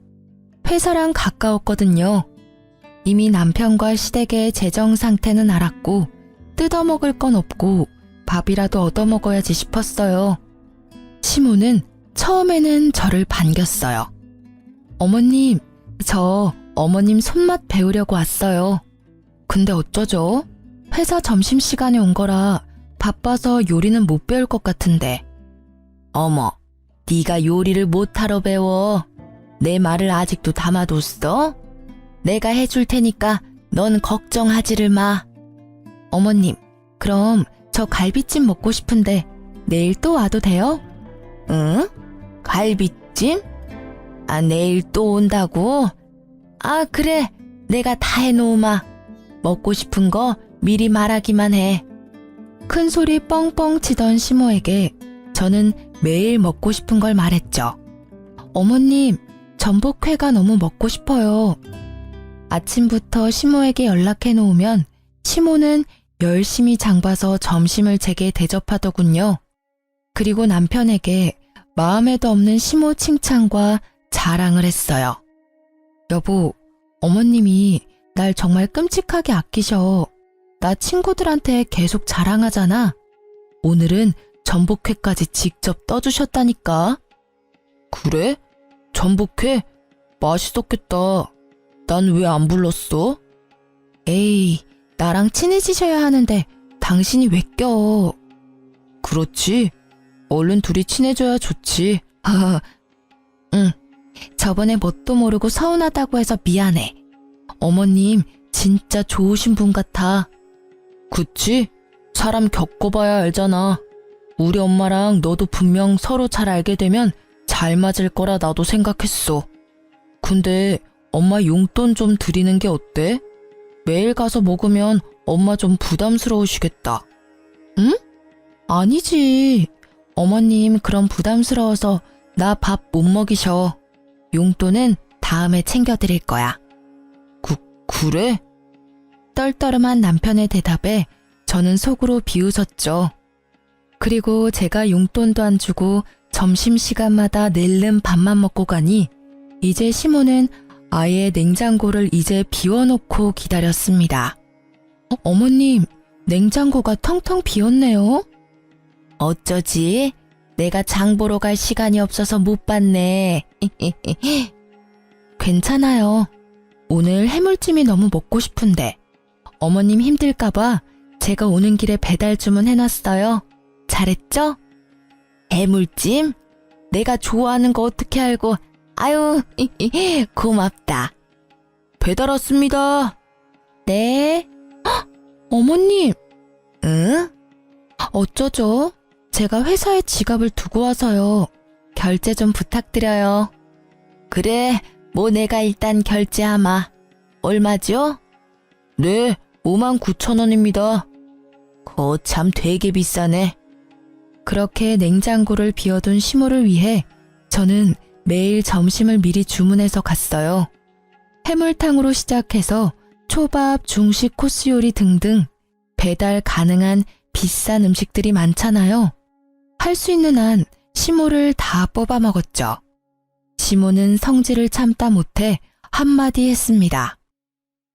회사랑 가까웠거든요. 이미 남편과 시댁의 재정 상태는 알았고 뜯어먹을 건 없고 밥이라도 얻어먹어야지 싶었어요. 시모는 처음에는 저를 반겼어요. 어머님, 저 어머님 손맛 배우려고 왔어요. 근데 어쩌죠? 회사 점심시간에 온 거라 바빠서 요리는 못 배울 것 같은데. 어머, 네가 요리를 못하러 배워. 내 말을 아직도 담아뒀어? 내가 해줄 테니까 넌 걱정하지를 마. 어머님, 그럼 저 갈비찜 먹고 싶은데 내일 또 와도 돼요? 응? 갈비찜? 아, 내일 또 온다고? 아, 그래. 내가 다 해놓으마. 먹고 싶은 거 미리 말하기만 해. 큰 소리 뻥뻥 치던 시모에게 저는 매일 먹고 싶은 걸 말했죠. 어머님, 전복회가 너무 먹고 싶어요. 아침부터 시모에게 연락해 놓으면 시모는 열심히 장봐서 점심을 제게 대접하더군요. 그리고 남편에게 마음에도 없는 시모 칭찬과 자랑을 했어요. 여보, 어머님이 날 정말 끔찍하게 아끼셔. 나 친구들한테 계속 자랑하잖아. 오늘은 전복회까지 직접 떠주셨다니까. 그래? 전복회? 맛있었겠다. 난 왜 안 불렀어? 에이, 나랑 친해지셔야 하는데 당신이 왜 껴? 그렇지. 얼른 둘이 친해져야 좋지. 응, 저번에 뭣도 모르고 서운하다고 해서 미안해. 어머님 진짜 좋으신 분 같아. 그치? 사람 겪어봐야 알잖아. 우리 엄마랑 너도 분명 서로 잘 알게 되면 잘 맞을 거라 나도 생각했어. 근데 엄마 용돈 좀 드리는 게 어때? 매일 가서 먹으면 엄마 좀 부담스러우시겠다. 응? 아니지. 어머님 그럼 부담스러워서 나 밥 못 먹이셔. 용돈은 다음에 챙겨드릴 거야. 그래? 떨떠름한 남편의 대답에 저는 속으로 비웃었죠. 그리고 제가 용돈도 안 주고 점심시간마다 낼름 밥만 먹고 가니 이제 시모는 아예 냉장고를 이제 비워놓고 기다렸습니다. 어머님, 냉장고가 텅텅 비었네요. 어쩌지? 내가 장 보러 갈 시간이 없어서 못 봤네. 괜찮아요. 오늘 해물찜이 너무 먹고 싶은데 어머님 힘들까봐 제가 오는 길에 배달 주문해놨어요. 잘했죠? 해물찜? 내가 좋아하는 거 어떻게 알고. 아유, 고맙다. 배달 왔습니다. 네. 헉, 어머님. 응? 어쩌죠? 제가 회사에 지갑을 두고 와서요. 결제 좀 부탁드려요. 그래, 뭐 내가 일단 결제하마. 얼마죠? 네, 59,000원입니다. 거참 되게 비싸네. 그렇게 냉장고를 비워둔 시모를 위해 저는 매일 점심을 미리 주문해서 갔어요. 해물탕으로 시작해서 초밥, 중식, 코스 요리 등등 배달 가능한 비싼 음식들이 많잖아요. 할 수 있는 한 시모를 다 뽑아 먹었죠. 시모는 성질을 참다 못해 한마디 했습니다.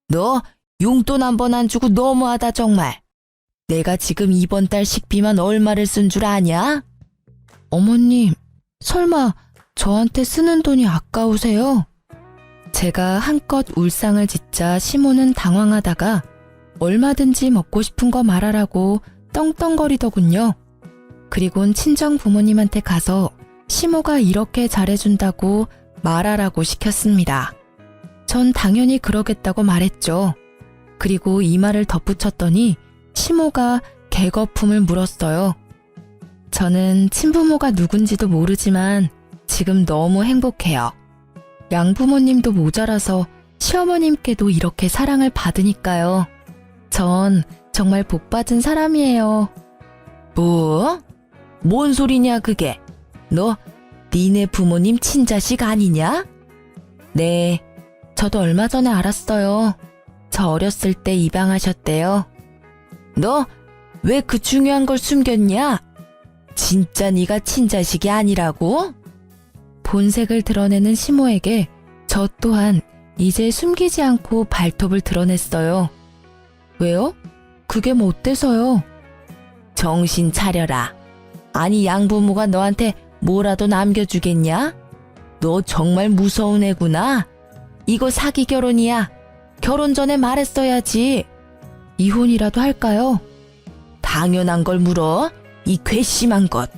너 용돈 한 번 안 주고 너무하다 정말. 내가 지금 이번 달 식비만 얼마를 쓴 줄 아냐? 어머님, 설마 저한테 쓰는 돈이 아까우세요? 제가 한껏 울상을 짓자 시모는 당황하다가 얼마든지 먹고 싶은 거 말하라고 떵떵거리더군요. 그리곤 친정 부모님한테 가서 시모가 이렇게 잘해준다고 말하라고 시켰습니다. 전 당연히 그러겠다고 말했죠. 그리고 이 말을 덧붙였더니 시모가 개거품을 물었어요. 저는 친부모가 누군지도 모르지만 지금 너무 행복해요. 양부모님도 모자라서 시어머님께도 이렇게 사랑을 받으니까요. 전 정말 복받은 사람이에요. 뭐? 뭔 소리냐 그게? 너 니네 부모님 친자식 아니냐? 네, 저도 얼마 전에 알았어요. 저 어렸을 때 입양하셨대요. 너 왜 그 중요한 걸 숨겼냐? 진짜 네가 친자식이 아니라고? 본색을 드러내는 시모에게 저 또한 이제 숨기지 않고 발톱을 드러냈어요. 왜요? 그게 뭐 어때서요? 정신 차려라. 아니 양부모가 너한테 뭐라도 남겨주겠냐? 너 정말 무서운 애구나. 이거 사기 결혼이야. 결혼 전에 말했어야지. 이혼이라도 할까요? 당연한 걸 물어. 이 괘씸한 것.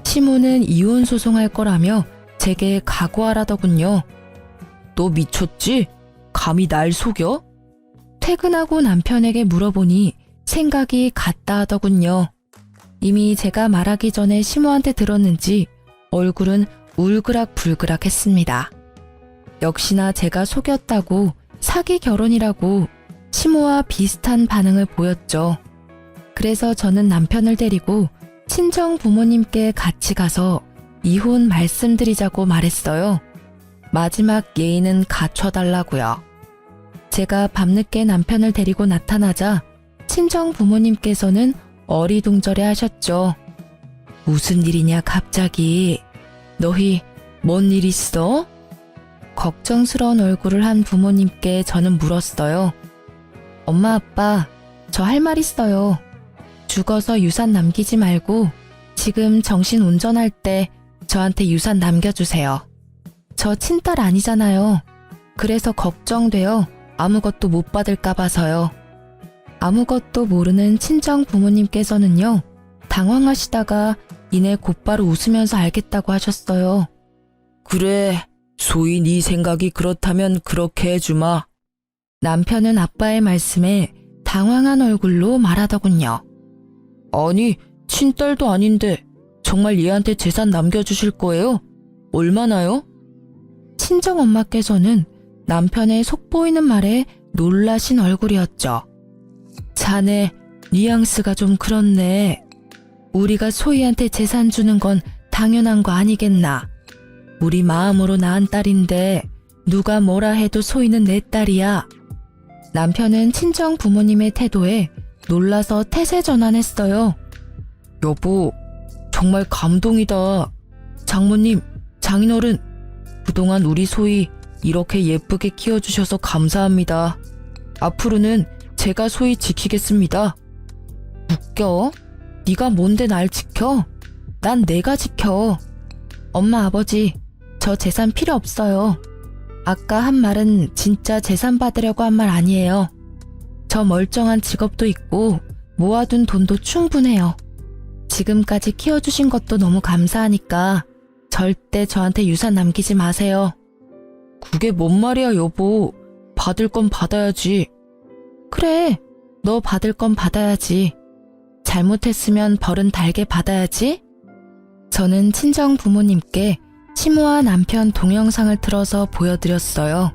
시모는 이혼 소송할 거라며 제게 각오하라더군요. 너 미쳤지? 감히 날 속여? 퇴근하고 남편에게 물어보니 생각이 같다 하더군요. 이미 제가 말하기 전에 시모한테 들었는지 얼굴은 울그락불그락 했습니다. 역시나 제가 속였다고 사기 결혼이라고 시모와 비슷한 반응을 보였죠. 그래서 저는 남편을 데리고 친정 부모님께 같이 가서 이혼 말씀드리자고 말했어요. 마지막 예의는 갖춰달라고요. 제가 밤늦게 남편을 데리고 나타나자 친정 부모님께서는 어리둥절해 하셨죠. 무슨 일이냐 갑자기. 너희 뭔 일 있어? 걱정스러운 얼굴을 한 부모님께 저는 물었어요. 엄마 아빠 저 할 말 있어요. 죽어서 유산 남기지 말고 지금 정신 운전할 때 저한테 유산 남겨주세요. 저 친딸 아니잖아요. 그래서 걱정돼요. 아무것도 못 받을까 봐서요. 아무것도 모르는 친정 부모님께서는요. 당황하시다가 이내 곧바로 웃으면서 알겠다고 하셨어요. 그래, 소희 네 생각이 그렇다면 그렇게 해주마. 남편은 아빠의 말씀에 당황한 얼굴로 말하더군요. 아니, 친딸도 아닌데 정말 얘한테 재산 남겨주실 거예요? 얼마나요? 친정엄마께서는 남편의 속보이는 말에 놀라신 얼굴이었죠. 자네, 뉘앙스가 좀 그렇네. 우리가 소희한테 재산 주는 건 당연한 거 아니겠나. 우리 마음으로 낳은 딸인데 누가 뭐라 해도 소희는 내 딸이야. 남편은 친정 부모님의 태도에 놀라서 태세전환했어요. 여보, 정말 감동이다. 장모님, 장인어른, 그동안 우리 소희 이렇게 예쁘게 키워주셔서 감사합니다. 앞으로는 제가 소희 지키겠습니다. 웃겨? 네가 뭔데 날 지켜? 난 내가 지켜. 엄마 아버지, 저 재산 필요 없어요. 아까 한 말은 진짜 재산 받으려고 한 말 아니에요. 저 멀쩡한 직업도 있고 모아둔 돈도 충분해요. 지금까지 키워주신 것도 너무 감사하니까 절대 저한테 유산 남기지 마세요. 그게 뭔 말이야 여보. 받을 건 받아야지. 그래, 너 받을 건 받아야지. 잘못했으면 벌은 달게 받아야지. 저는 친정 부모님께 시모와 남편 동영상을 틀어서 보여드렸어요.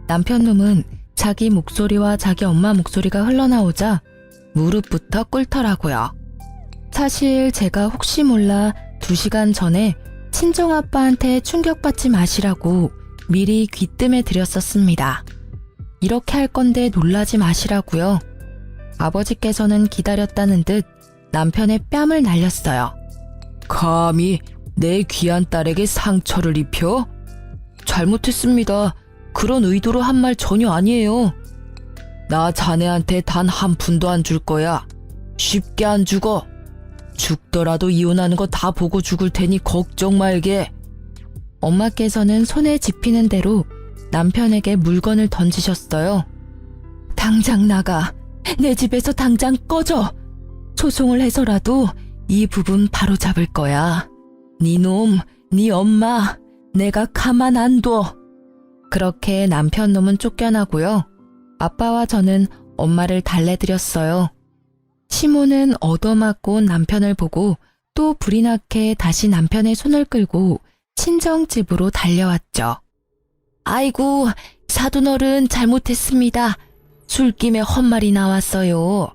남편 놈은 자기 목소리와 자기 엄마 목소리가 흘러나오자 무릎부터 꿇더라고요. 사실 제가 혹시 몰라 2시간 전에 친정아빠한테 충격받지 마시라고 미리 귀뜸해 드렸었습니다. 이렇게 할 건데 놀라지 마시라고요. 아버지께서는 기다렸다는 듯 남편의 뺨을 날렸어요. 감히 내 귀한 딸에게 상처를 입혀? 잘못했습니다. 그런 의도로 한 말 전혀 아니에요. 나 자네한테 단 한 푼도 안 줄 거야. 쉽게 안 죽어. 죽더라도 이혼하는 거 다 보고 죽을 테니 걱정 말게. 엄마께서는 손에 집히는 대로 남편에게 물건을 던지셨어요. 당장 나가. 내 집에서 당장 꺼져. 소송을 해서라도 이 부분 바로 잡을 거야. 네 놈, 네 엄마, 내가 가만 안 둬. 그렇게 남편 놈은 쫓겨나고요. 아빠와 저는 엄마를 달래드렸어요. 시모는 얻어맞고 남편을 보고 또 불이 나게 다시 남편의 손을 끌고 친정집으로 달려왔죠. 아이고, 사돈어른 잘못했습니다. 술김에 헛말이 나왔어요.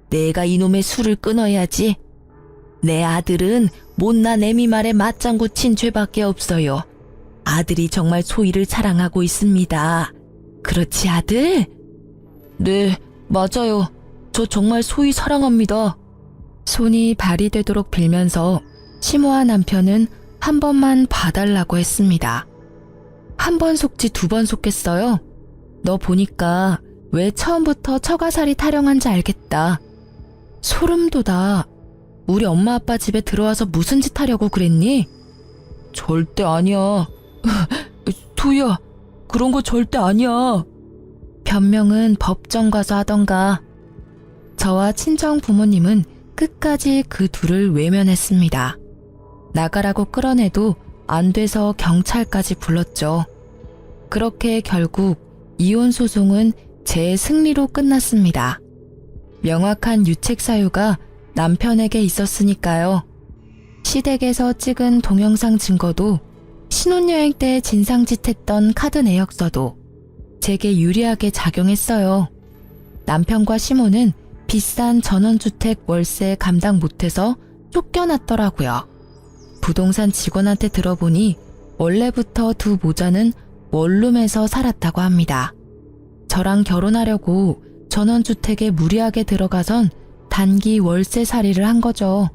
내가 이놈의 술을 끊어야지. 내 아들은 못난 애미 말에 맞장구 친 죄밖에 없어요. 아들이 정말 소희를 사랑하고 있습니다. 그렇지 아들? 네, 맞아요. 저 정말 소희 사랑합니다. 손이 발이 되도록 빌면서 시모와 남편은 한 번만 봐달라고 했습니다. 한 번 속지 2번 속겠어요. 너 보니까 왜 처음부터 처가살이 타령한지 알겠다. 소름 돋아. 우리 엄마 아빠 집에 들어와서 무슨 짓 하려고 그랬니? 절대 아니야. 소희야, 그런 거 절대 아니야. 변명은 법정 가서 하던가. 저와 친정 부모님은 끝까지 그 둘을 외면했습니다. 나가라고 끌어내도 안 돼서 경찰까지 불렀죠. 그렇게 결국 이혼 소송은 제 승리로 끝났습니다. 명확한 유책 사유가 남편에게 있었으니까요. 시댁에서 찍은 동영상 증거도, 신혼여행 때 진상짓했던 카드 내역서도 제게 유리하게 작용했어요. 남편과 시모는 비싼 전원주택 월세 감당 못해서 쫓겨났더라고요. 부동산 직원한테 들어보니 원래부터 두 모자는 원룸에서 살았다고 합니다. 저랑 결혼하려고 전원주택에 무리하게 들어가선 단기 월세살이를 한 거죠.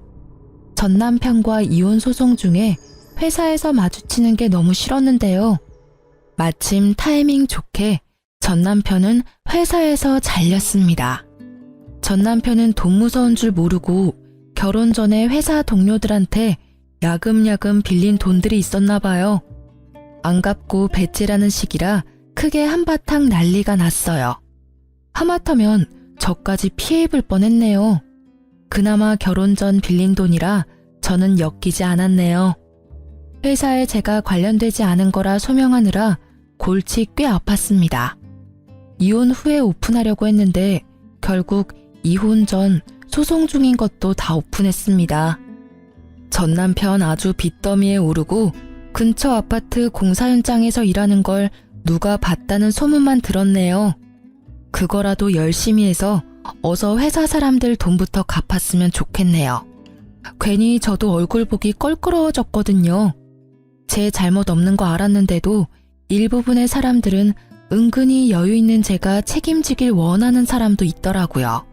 전 남편과 이혼 소송 중에 회사에서 마주치는 게 너무 싫었는데요. 마침 타이밍 좋게 전 남편은 회사에서 잘렸습니다. 전 남편은 돈 무서운 줄 모르고 결혼 전에 회사 동료들한테 야금야금 빌린 돈들이 있었나 봐요. 안 갚고 배째라는 시기라 크게 한바탕 난리가 났어요. 하마터면 저까지 피해 입을 뻔했네요. 그나마 결혼 전 빌린 돈이라 저는 엮이지 않았네요. 회사에 제가 관련되지 않은 거라 소명하느라 골치 꽤 아팠습니다. 이혼 후에 오픈하려고 했는데 결국 이혼 전 소송 중인 것도 다 오픈했습니다. 전 남편 아주 빚더미에 오르고 근처 아파트 공사 현장에서 일하는 걸 누가 봤다는 소문만 들었네요. 그거라도 열심히 해서 어서 회사 사람들 돈부터 갚았으면 좋겠네요. 괜히 저도 얼굴 보기 껄끄러워졌거든요. 제 잘못 없는 거 알았는데도 일부분의 사람들은 은근히 여유 있는 제가 책임지길 원하는 사람도 있더라고요.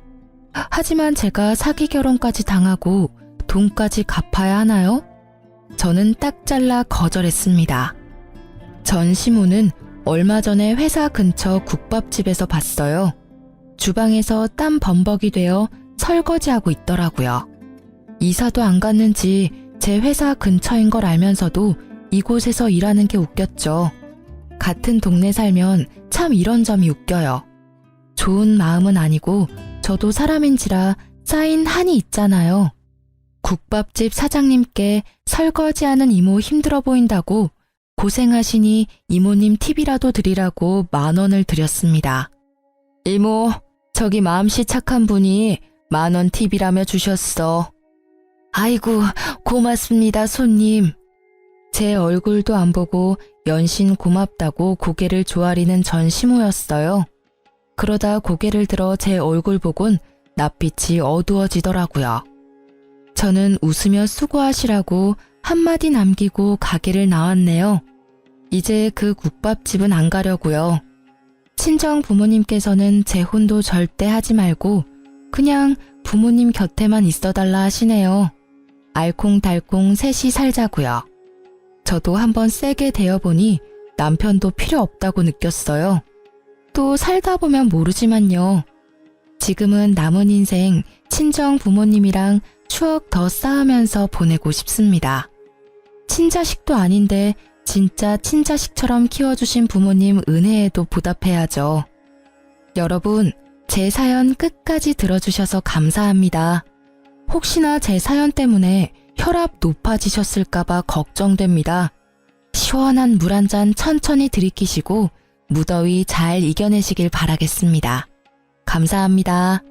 하지만 제가 사기 결혼까지 당하고 돈까지 갚아야 하나요? 저는 딱 잘라 거절했습니다. 전 시모는 얼마 전에 회사 근처 국밥집에서 봤어요. 주방에서 땀 범벅이 되어 설거지하고 있더라고요. 이사도 안 갔는지 제 회사 근처인 걸 알면서도 이곳에서 일하는 게 웃겼죠. 같은 동네 살면 참 이런 점이 웃겨요. 좋은 마음은 아니고 저도 사람인지라 쌓인 한이 있잖아요. 국밥집 사장님께 설거지하는 이모 힘들어 보인다고 고생하시니 이모님 팁이라도 드리라고 10,000원을 드렸습니다. 이모, 저기 마음씨 착한 분이 10,000원 팁이라며 주셨어. 아이고, 고맙습니다, 손님. 제 얼굴도 안 보고 연신 고맙다고 고개를 조아리는 전 시모였어요. 그러다 고개를 들어 제 얼굴 보곤 낯빛이 어두워지더라고요. 저는 웃으며 수고하시라고 한마디 남기고 가게를 나왔네요. 이제 그 국밥집은 안 가려고요. 친정 부모님께서는 재혼도 절대 하지 말고 그냥 부모님 곁에만 있어달라 하시네요. 알콩달콩 셋이 살자고요. 저도 한번 세게 대어보니 남편도 필요 없다고 느꼈어요. 또 살다 보면 모르지만요. 지금은 남은 인생 친정 부모님이랑 추억 더 쌓으면서 보내고 싶습니다. 친자식도 아닌데 진짜 친자식처럼 키워주신 부모님 은혜에도 보답해야죠. 여러분, 제 사연 끝까지 들어주셔서 감사합니다. 혹시나 제 사연 때문에 혈압 높아지셨을까봐 걱정됩니다. 시원한 물 한 잔 천천히 들이키시고 무더위 잘 이겨내시길 바라겠습니다. 감사합니다.